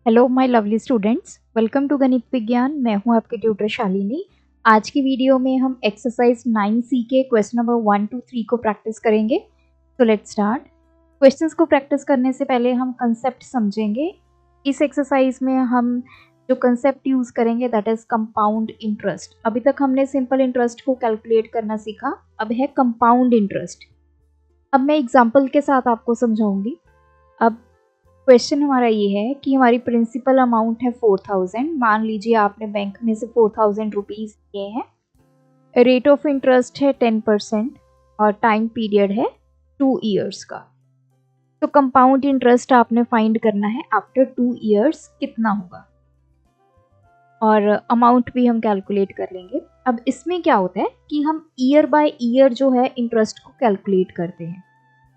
Hello my lovely students, welcome to गणित विज्ञान। मैं हूं आपकी ट्यूटर शालिनी। आज की वीडियो में हम एक्सरसाइज 9C के क्वेश्चन नंबर 1 to 3 को प्रैक्टिस करेंगे। तो लेट्स स्टार्ट। क्वेश्चंस को प्रैक्टिस करने से पहले हम कंसेप्ट समझेंगे। इस एक्सरसाइज में हम जो कंसेप्ट यूज़ करेंगे दैट इज़ कंपाउंड इंटरेस्ट। अभी तक हमने सिंपल इंटरेस्ट को कैलकुलेट करना सीखा, अब है कंपाउंड इंटरेस्ट। अब मैं एग्जाम्पल के साथ आपको समझाऊंगी। अब क्वेश्चन हमारा ये है कि हमारी प्रिंसिपल अमाउंट है 4000। मान लीजिए आपने बैंक में से 4000 रुपीज़ लिए हैं। रेट ऑफ इंटरेस्ट है 10% और टाइम पीरियड है 2 ईयर्स का। तो कंपाउंड इंटरेस्ट आपने फाइंड करना है आफ्टर 2 ईयर्स कितना होगा, और अमाउंट भी हम कैलकुलेट कर लेंगे। अब इसमें क्या होता है कि हम ईयर बाय ईयर जो है इंटरेस्ट को कैलकुलेट करते हैं।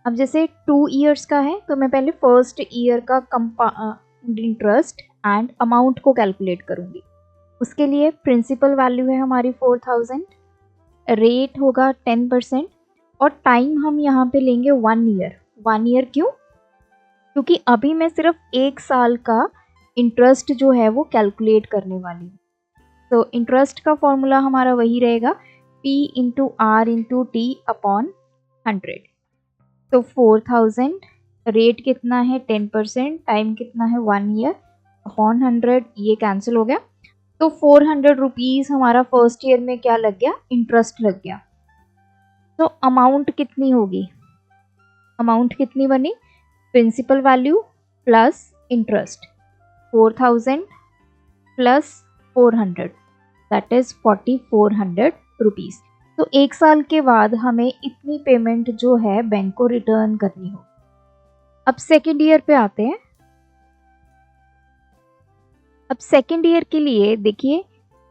अब जैसे 2 ईयर्स का है तो मैं पहले फर्स्ट ईयर का कंपाउंड इंटरेस्ट एंड अमाउंट को कैलकुलेट करूंगी। उसके लिए प्रिंसिपल वैल्यू है हमारी 4000, रेट होगा 10% और टाइम हम यहाँ पे लेंगे 1 ईयर। 1 ईयर क्यों? क्योंकि अभी मैं सिर्फ 1 साल का इंटरेस्ट जो है वो कैलकुलेट करने वाली हूँ। तो इंटरेस्ट का फॉर्मूला हमारा वही रहेगा, P into R into T upon 100। तो 4000, रेट कितना है 10%, टाइम कितना है 1 ईयर अपॉन 100, ये कैंसिल हो गया। तो 400 रुपीज़ हमारा फर्स्ट ईयर में क्या लग गया, इंटरेस्ट लग गया। तो अमाउंट कितनी होगी, अमाउंट कितनी बनी, principal value plus interest, 4000 plus 400 that is 4400 rupees. तो 1 साल के बाद हमें इतनी पेमेंट जो है बैंक को रिटर्न करनी हो। अब सेकेंड ईयर पे आते हैं। अब सेकेंड ईयर के लिए देखिए,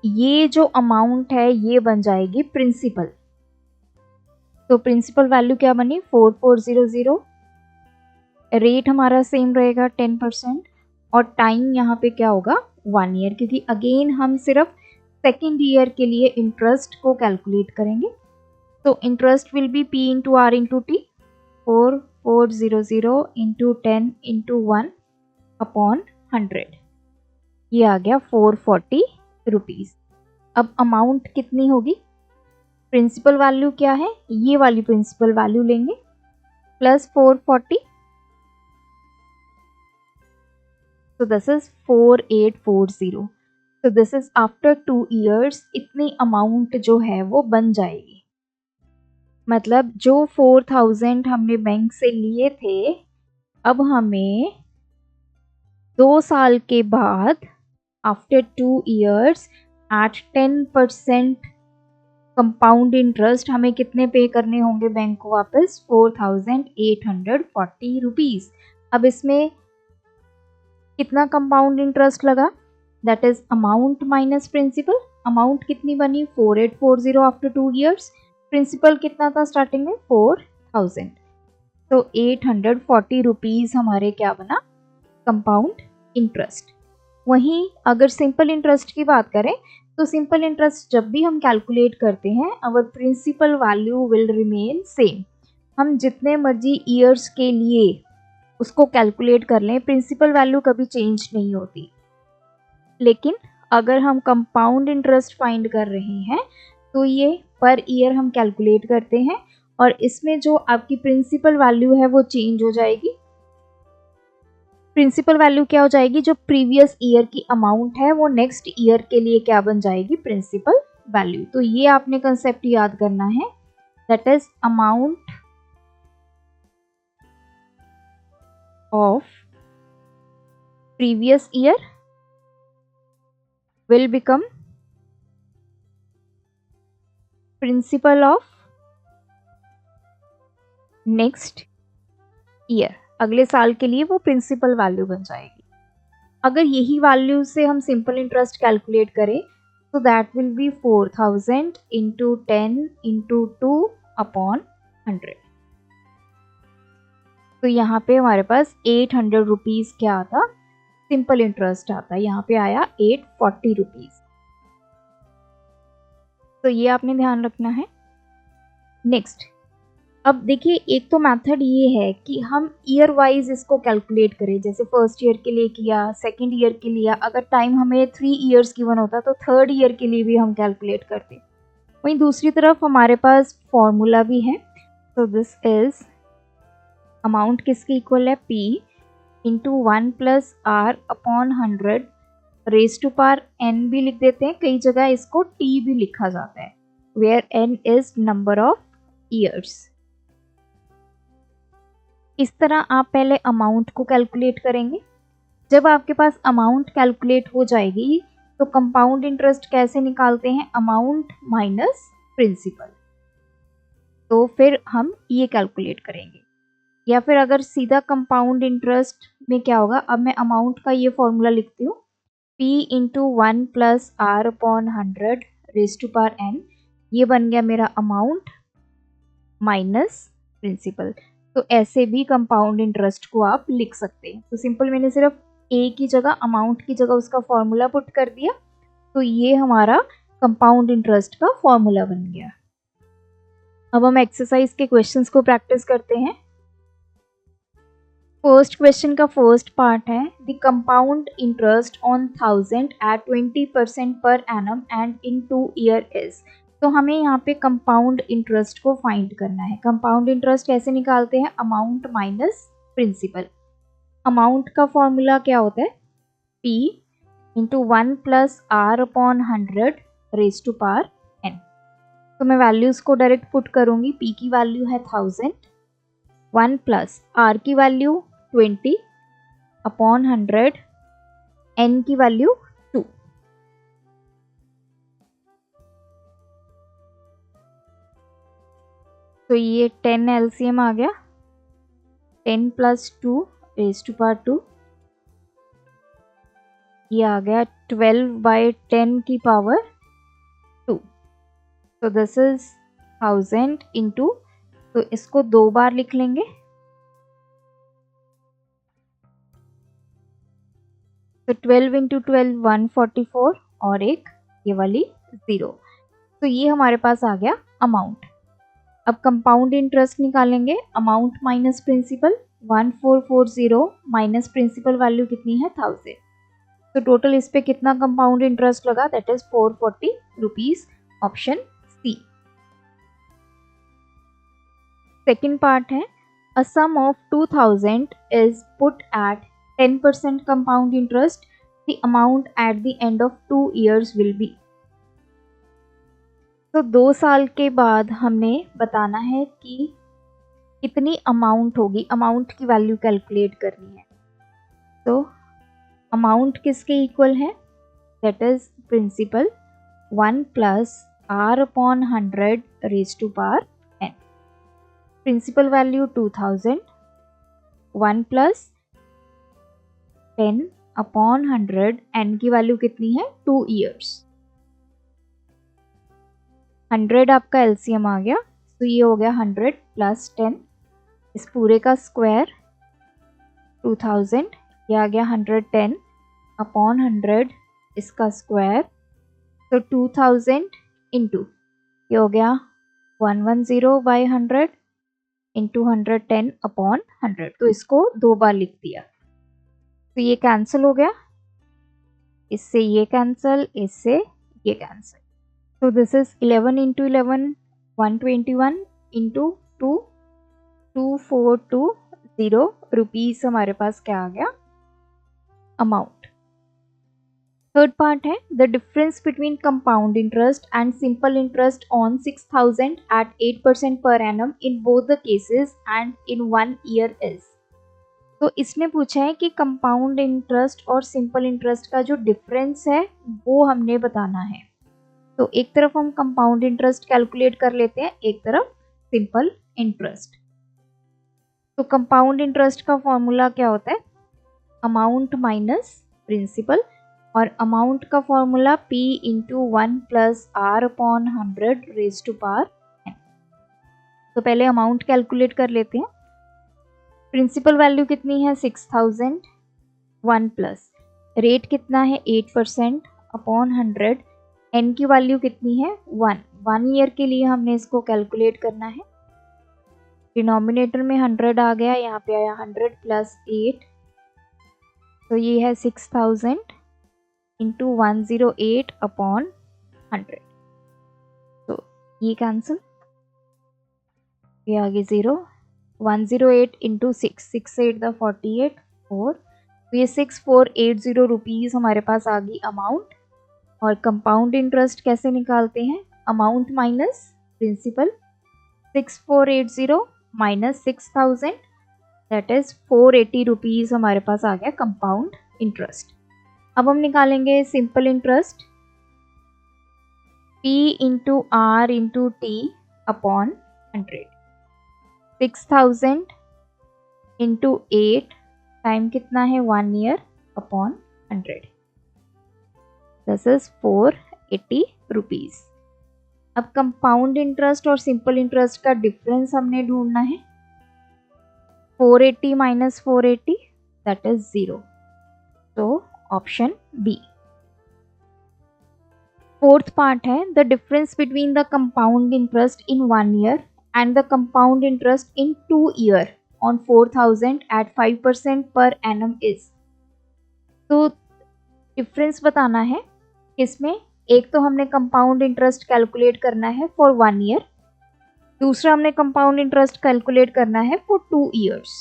ये जो अमाउंट है ये बन जाएगी प्रिंसिपल। तो प्रिंसिपल वैल्यू क्या बनी, 4400, रेट हमारा सेम रहेगा 10% और टाइम यहाँ पे क्या होगा 1 ईयर, क्योंकि अगेन हम सिर्फ सेकेंड ईयर के लिए इंटरेस्ट को कैलकुलेट करेंगे। तो interest will be P into R into T, 4400 into 10 into 1 upon 100, ये आ गया 440 रुपीज़। अब अमाउंट कितनी होगी, प्रिंसिपल वैल्यू क्या है, ये वाली प्रिंसिपल वैल्यू लेंगे प्लस 440, so this is 4840। तो दिस इज आफ्टर 2 ईयर्स इतनी अमाउंट जो है वो बन जाएगी। मतलब जो 4000 हमने बैंक से लिए थे, अब हमें 2 साल के बाद after 2 years at 10% compound interest हमें कितने पे करने होंगे बैंक को वापस, 4840 रुपीज़। अब इसमें कितना कंपाउंड इंटरेस्ट लगा, that is amount minus principal. Amount कितनी बनी 4840 आफ्टर 2 ईयर्स, प्रिंसिपल कितना था स्टार्टिंग में 4000। तो 840 रुपीज़ हमारे क्या बना, कंपाउंड इंटरेस्ट। वहीं अगर सिंपल इंटरेस्ट की बात करें तो सिंपल इंटरेस्ट जब भी हम कैलकुलेट करते हैं our principal value will remain same. हम जितने मर्जी ईयर्स के लिए उसको कैलकुलेट कर लें, प्रिंसिपल वैल्यू कभी चेंज नहीं होती। लेकिन अगर हम कंपाउंड इंटरेस्ट फाइंड कर रहे हैं तो ये पर ईयर हम कैलकुलेट करते हैं और इसमें जो आपकी प्रिंसिपल वैल्यू है वो चेंज हो जाएगी। प्रिंसिपल वैल्यू क्या हो जाएगी, जो प्रीवियस ईयर की अमाउंट है वो नेक्स्ट ईयर के लिए क्या बन जाएगी, प्रिंसिपल वैल्यू। तो ये आपने कंसेप्ट याद करना है, that is amount of previous year will become principal of next year। अगले साल के लिए वो प्रिंसिपल वैल्यू बन जाएगी। अगर यही वैल्यू से हम सिंपल इंटरेस्ट कैलकुलेट करें तो that will B 4000 into 10 into 2 upon 100। तो यहाँ पे हमारे पास 800 रुपीज़ क्या आता, सिंपल इंटरेस्ट आता, यहाँ पे आया 840 रुपीज़। तो ये आपने ध्यान रखना है। नेक्स्ट, अब देखिए एक तो मेथड ये है कि हम ईयर वाइज इसको कैलकुलेट करें, जैसे फर्स्ट ईयर के लिए किया, सेकंड ईयर के लिए, अगर टाइम हमें 3 इयर्स गिवन होता तो थर्ड ईयर के लिए भी हम कैलकुलेट करते। वहीं दूसरी तरफ हमारे पास फॉर्मूला भी है। तो दिस इज अमाउंट किसके इक्वल है, P into 1 plus R upon 100 raise to power n भी लिख देते हैं, कई जगह इसको T भी लिखा जाता है, where n is number of years. इस तरह आप पहले अमाउंट को कैलकुलेट करेंगे। जब आपके पास अमाउंट कैलकुलेट हो जाएगी तो कंपाउंड इंटरेस्ट कैसे निकालते हैं, अमाउंट माइनस प्रिंसिपल। तो फिर हम ये कैलकुलेट करेंगे, या फिर अगर सीधा कंपाउंड इंटरेस्ट में क्या होगा, अब मैं अमाउंट का ये फॉर्मूला लिखती हूँ, P into 1 plus R upon 100 raise to power n, ये बन गया मेरा अमाउंट माइनस प्रिंसिपल। तो ऐसे भी कंपाउंड इंटरेस्ट को आप लिख सकते हैं। तो सिंपल मैंने सिर्फ ए की जगह, अमाउंट की जगह उसका फॉर्मूला पुट कर दिया, तो ये हमारा कंपाउंड इंटरेस्ट का फॉर्मूला बन गया। अब हम एक्सरसाइज के क्वेश्चंस को प्रैक्टिस करते हैं। फर्स्ट क्वेश्चन का फर्स्ट पार्ट है, the compound interest on 1000 at 20% per annum and in 2 year is. तो हमें यहाँ पे कंपाउंड इंटरेस्ट को फाइंड करना है। कंपाउंड इंटरेस्ट कैसे निकालते हैं, अमाउंट माइनस प्रिंसिपल। अमाउंट का फॉर्मूला क्या होता है, P into 1 plus R upon 100 raise to power n। तो मैं वैल्यूज को डायरेक्ट पुट करूंगी। P की वैल्यू है 1000, 1 प्लस आर की वैल्यू 20 अपॉन 100, n की वैल्यू 2। तो ये 10 LCM आ गया, 10 प्लस 2 रेज टू पावर 2, ये आ गया 12/10 की पावर 2। तो दिस इज 1000 इंटू, तो इसको 2 बार लिख लेंगे, तो 12 इंटू 12 144 और एक ये वाली 0। तो ये हमारे पास आ गया अमाउंट। अब कंपाउंड इंटरेस्ट निकालेंगे, amount minus principal, 1440 minus principal value कितनी है 1000। तो टोटल इस पे कितना कंपाउंड इंटरेस्ट लगा, that is 440 rupees, option C. Second part है, a sum of 2000 is put at 10% compound interest, the amount at the end of 2 years will be। तो 2 साल के बाद हमने बताना है कि कितनी अमाउंट होगी, अमाउंट की वैल्यू कैलकुलेट करनी है। तो अमाउंट किसके इक्वल है, that is principal 1 plus R upon 100 raise to power n। Principal value 2000, 1 plus 10 upon 100, n की वैल्यू कितनी है 2 ईयर्स। 100 आपका एलसीएम आ गया, तो ये हो गया 100 प्लस 10, इस पूरे का स्क्वायर 2000, ये आ गया 110 अपॉन 100 इसका स्क्वायर, तो 2000 इंटू ये हो गया 110/100 इंटू 110 अपॉन 100। तो इसको 2 बार लिख दिया, तो ये कैंसिल हो गया, इससे ये कैंसिल, इससे ये कैंसिल। तो this is 11 into 11 121 into 2 2420 rupees हमारे पास क्या आ गया, अमाउंट। थर्ड पार्ट है, the difference between compound interest and simple interest on 6000 at 8% per annum in both the cases and in 1 year is. तो इसने पूछा है कि कंपाउंड इंटरेस्ट और सिंपल इंटरेस्ट का जो डिफरेंस है वो हमने बताना है। तो एक तरफ हम कंपाउंड इंटरेस्ट कैलकुलेट कर लेते हैं, एक तरफ सिंपल इंटरेस्ट। तो कंपाउंड इंटरेस्ट का फॉर्मूला क्या होता है, अमाउंट माइनस प्रिंसिपल, और अमाउंट का formula P into 1 plus R upon 100 raise to power n। तो पहले अमाउंट कैलकुलेट कर लेते हैं। प्रिंसिपल वैल्यू कितनी है 6000, 1 प्लस रेट कितना है 8% अपॉन 100, n की वैल्यू कितनी है 1 ईयर के लिए हमने इसको कैलकुलेट करना है। डिनोमिनेटर में 100 आ गया, यहाँ पे आया 100 प्लस 8, तो ये है 6000 इंटू 108 अपॉन 100, तो ये कैंसिल, ये आगे 0, 108 इंटू 6 8 द 48 4, तो ये 6480 रुपीज़ हमारे पास आ गई अमाउंट। और कंपाउंड इंटरेस्ट कैसे निकालते हैं, amount minus principal, 6480 minus 6000 that is 480 rupees हमारे पास आ गया कंपाउंड इंटरेस्ट। अब हम निकालेंगे simple interest, P into R into T upon 100, 6000 into 8 time कितना है 1 year upon 100, this is 480 rupees. अब कंपाउंड इंटरेस्ट और सिंपल इंटरेस्ट का डिफरेंस हमने ढूंढना है, 480 माइनस 480 दैट इज 0, तो ऑप्शन बी। फोर्थ पार्ट है, the difference between the compound interest in 1 year and the compound interest in 2 year on 4000 at 5% per annum is. तो difference बताना है किसमें, एक तो हमने कंपाउंड इंटरेस्ट कैलकुलेट करना है फॉर 1 ईयर, दूसरा हमने कंपाउंड इंटरेस्ट कैलकुलेट करना है फॉर 2 ईयर्स।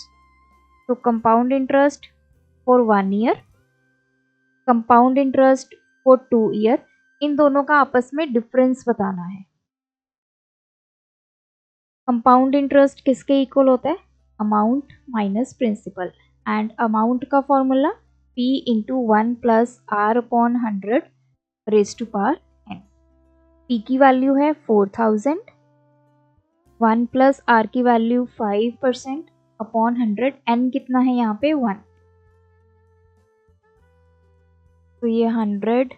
तो compound interest for 1 year, compound interest for 2 year, इन दोनों का आपस में डिफरेंस बताना है। कंपाउंड इंटरेस्ट किसके इक्वल होता है, amount minus principal, and amount का formula P into 1 plus R upon 100 raise to power n। P की वैल्यू है 4000, 1 प्लस आर की वैल्यू 5% अपॉन 100, n कितना है यहाँ पे 1, तो ये 100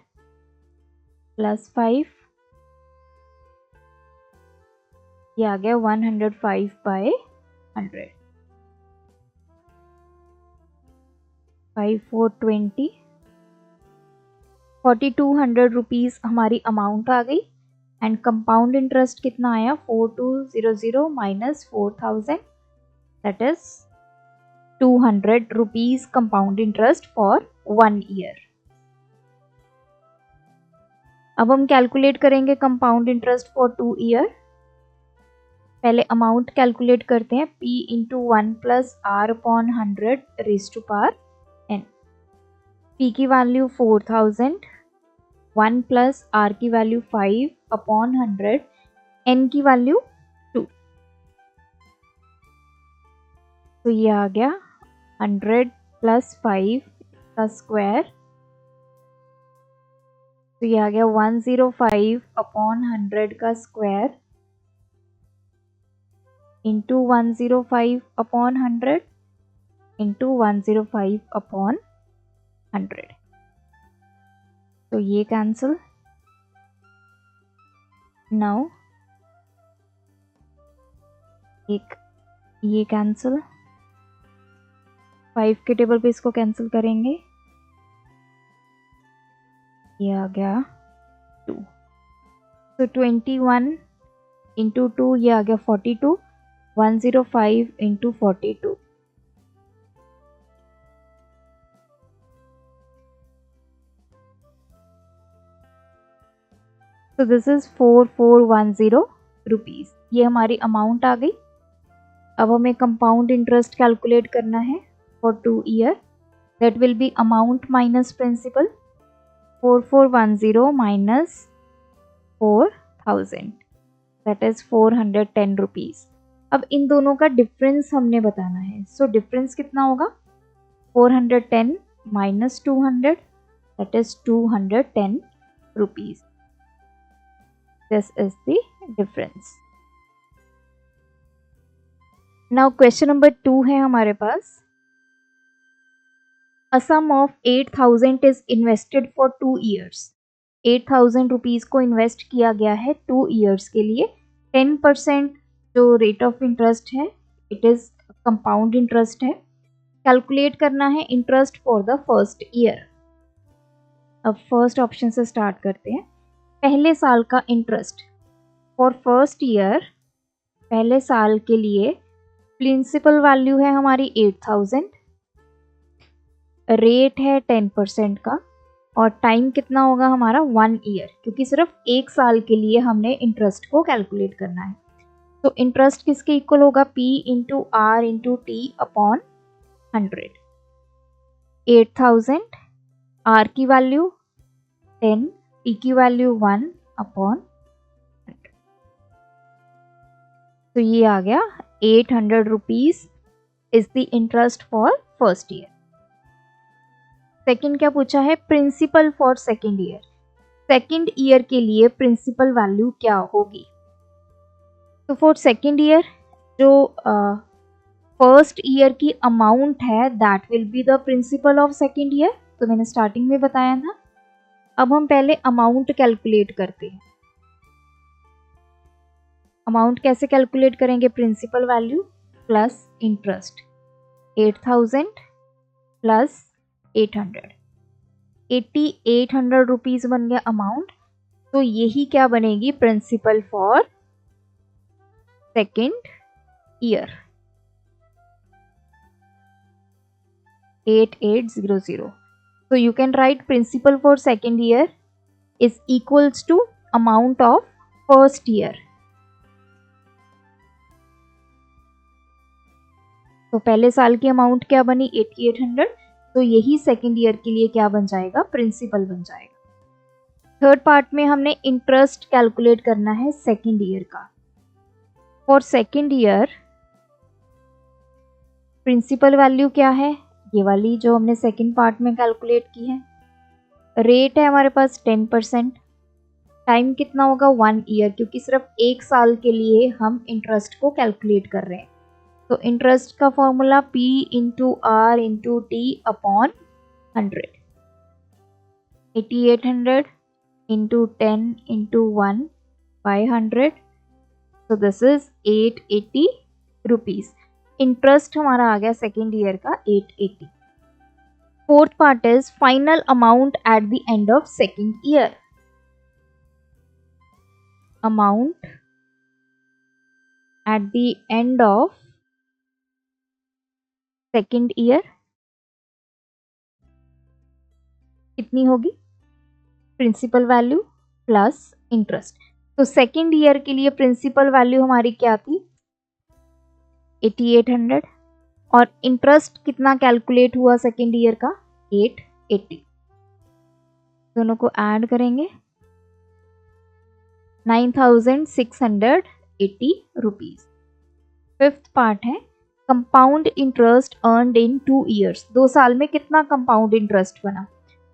प्लस 5, ये आ गया 105 बाय 100, 5 4 20, 4200 रुपीज़ हमारी अमाउंट आ गई, एंड कंपाउंड इंटरेस्ट कितना आया 4200 minus 4000 that is 200 rupees compound interest for 1 year. अब हम कैलकुलेट करेंगे कंपाउंड इंटरेस्ट फॉर 2 ईयर। पहले अमाउंट कैलकुलेट करते हैं, P into 1 plus R upon 100 raise to power n। P की वैल्यू 4000, 1 प्लस आर की वैल्यू 5 अपॉन 100, n की value 2, तो ये आ गया 100 प्लस 5 का स्क्वायर, तो ये आ गया 105 अपॉन 100 का square into 105 upon 100 into 105 upon 100, तो ये कैंसिल। नाउ एक ये कैंसिल, 5 के टेबल पे इसको कैंसिल करेंगे, ये आ गया 2, तो 21 इंटू 2 ये आ गया 42, 105 इंटू 42, तो दिस इज 4410 रुपीज़, ये हमारी अमाउंट आ गई। अब हमें कंपाउंड इंटरेस्ट कैलकुलेट करना है for 2 year, that will be amount minus principal, 4410 minus 4000 that is 410 rupees. अब इन दोनों का डिफरेंस हमने बताना है, सो डिफरेंस कितना होगा, 410 minus 200 that is 210 rupees, this is the difference. Now question number 2 है हमारे पास, a sum of 8000 is invested for 2 years, 8000 rupees को इन्वेस्ट किया गया है 2 ईयर्स के लिए, 10% जो रेट ऑफ इंटरेस्ट है इट इज़ कंपाउंड इंटरेस्ट है, कैलकुलेट करना है interest for the first year. अब फर्स्ट ऑप्शन से स्टार्ट करते हैं, पहले साल का इंटरेस्ट फॉर फर्स्ट ईयर, पहले साल के लिए प्रिंसिपल वैल्यू है हमारी 8000, रेट है 10% का, और टाइम कितना होगा हमारा 1 ईयर, क्योंकि सिर्फ 1 साल के लिए हमने इंटरेस्ट को कैलकुलेट करना है। तो इंटरेस्ट किसके इक्वल होगा, P into R into T upon 100। 8000, R की वैल्यू 10, टी की वैल्यू 1 अपॉन 100। तो ये आ गया 800 rupees is the interest for first year. Second क्या पूछा है, principal for second year. Second year के लिए प्रिंसिपल वैल्यू क्या होगी। तो फॉर सेकंड ईयर जो फर्स्ट ईयर की अमाउंट है that will be the principal of second year. तो मैंने स्टार्टिंग में बताया था। अब हम पहले अमाउंट कैलकुलेट करते हैं। अमाउंट कैसे कैलकुलेट करेंगे, principal value plus interest. 8000 plus 800, 8800 rupees बन गया अमाउंट। तो यही क्या बनेगी, principal for second year 8800। So you can write principal for second year is equals to amount of first year. तो पहले साल की अमाउंट क्या बनी 8800, तो यही सेकेंड ईयर के लिए क्या बन जाएगा, प्रिंसिपल बन जाएगा। थर्ड पार्ट में हमने इंटरेस्ट कैलकुलेट करना है सेकेंड ईयर का। For second year principal value क्या है, ये वाली जो हमने सेकेंड पार्ट में कैलकुलेट की है। रेट है हमारे पास 10%, टाइम कितना होगा 1 ईयर, क्योंकि सिर्फ 1 साल के लिए हम इंटरेस्ट को कैलकुलेट कर रहे हैं। तो इंटरेस्ट का formula P into R into T upon 100। 8800 into 10 into 1 by 100, so this is 880 rupees. Interest हमारा आ गया सेकेंड ईयर का 880। Fourth part is final amount at the end of second year. Amount at the end of second year कितनी होगी, principal value plus interest. तो second year के लिए principal value हमारी क्या थी 8800, और इंटरेस्ट कितना कैलकुलेट हुआ सेकेंड ईयर का 880। दोनों को ऐड करेंगे 9680 रुपीज। फिफ्थ पार्ट है कंपाउंड इंटरेस्ट अर्नड इन 2 ईयर्स। 2 साल में कितना कंपाउंड इंटरेस्ट बना।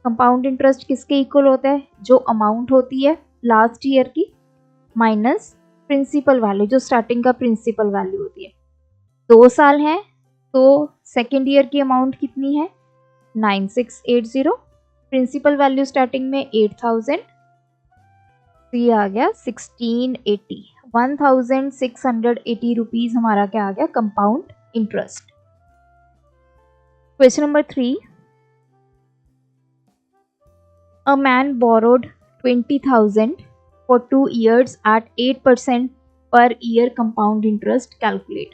कंपाउंड इंटरेस्ट किसके इक्वल होता है, जो अमाउंट होती है लास्ट ईयर की माइनस प्रिंसिपल वैल्यू, जो स्टार्टिंग का प्रिंसिपल वैल्यू होती है। 2 साल है तो सेकेंड ईयर की अमाउंट कितनी है 9680, प्रिंसिपल वैल्यू स्टार्टिंग में 8000, तो ये आ गया 1680, 1680 रुपीज हमारा क्या आ गया compound interest. Question number 3, a man borrowed 20,000 for 2 years at 8% per year compound interest, calculate।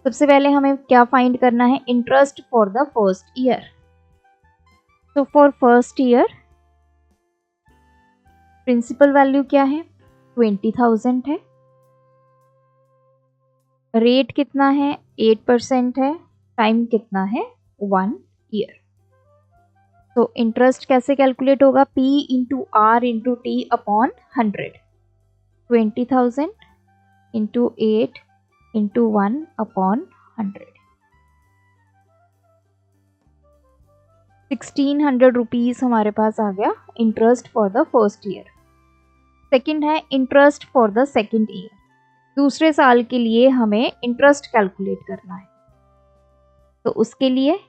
सबसे पहले हमें क्या फाइंड करना है, interest for the first year. तो for first year principal value क्या है 20,000 है, रेट कितना है 8% है, टाइम कितना है 1 ईयर। तो इंटरेस्ट कैसे कैलकुलेट होगा, P into R into T upon 100। 20,000 into 8 into 1 upon 100। 1600 rupees हमारे पास आ गया interest for the first year. Second है interest for the second year. दूसरे साल के लिए हमें इंटरेस्ट कैलकुलेट करना है, तो उसके लिए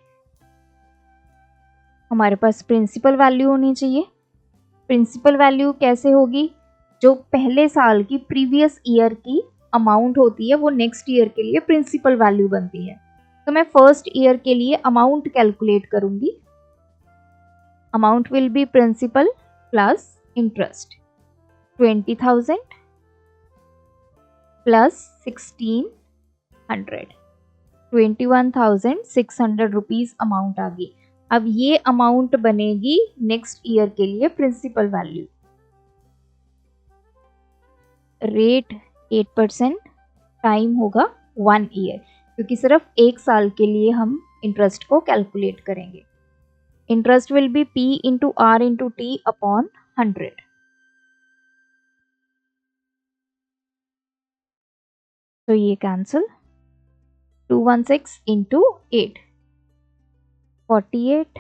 हमारे पास प्रिंसिपल वैल्यू होनी चाहिए। प्रिंसिपल वैल्यू कैसे होगी, जो पहले साल की प्रीवियस ईयर की अमाउंट होती है वो नेक्स्ट ईयर के लिए प्रिंसिपल वैल्यू बनती है। तो मैं फर्स्ट ईयर के लिए अमाउंट कैलकुलेट करूंगी। Amount will be principal plus interest. 20,000 plus 1600 21,600 rupees amount आ गई। अब ये अमाउंट बनेगी नेक्स्ट ईयर के लिए प्रिंसिपल वैल्यू। रेट 8%, टाइम होगा 1 ईयर, क्योंकि सिर्फ 1 साल के लिए हम इंटरेस्ट को कैलकुलेट करेंगे। Interest will be P into R into T upon 100। तो ये कैंसिल, 216 इंटू 8, 48,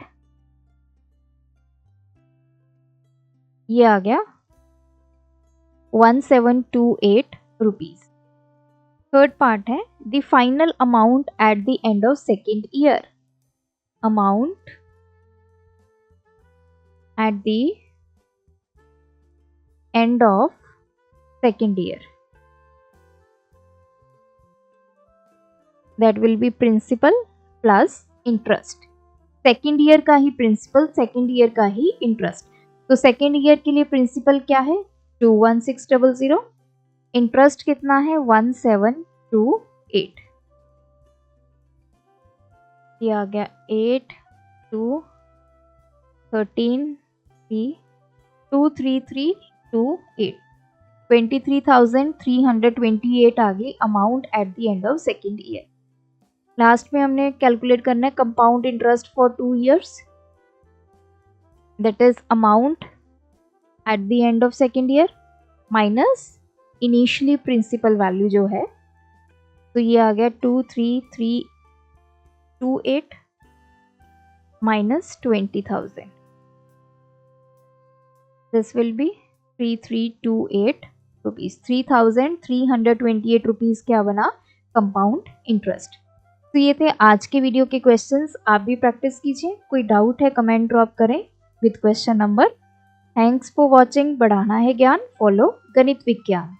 ये आ गया 1728 रुपीज़। थर्ड पार्ट है the final amount at the end of second year. Amount at the end of second year, that will be principal plus interest. Second year का ही principal, second year का ही interest. तो second year के लिए principal क्या है 21600, interest कितना है 1728। ये आ गया 8 2 13 3 23328, 23,328 आ गई amount at the end of second year. Last में हमने कैलकुलेट करना है compound interest for 2 years, that is amount at the end of second year minus initially principal value जो है। तो ये आ गया 23328 minus 20,000, this will be 3328 rupees. 3,328 rupees क्या बना कंपाउंड इंटरेस्ट। तो ये थे आज के वीडियो के क्वेश्चंस। आप भी प्रैक्टिस कीजिए। कोई डाउट है कमेंट ड्रॉप करें with question number. Thanks for watching. बढ़ाना है ज्ञान, फॉलो गणित विज्ञान।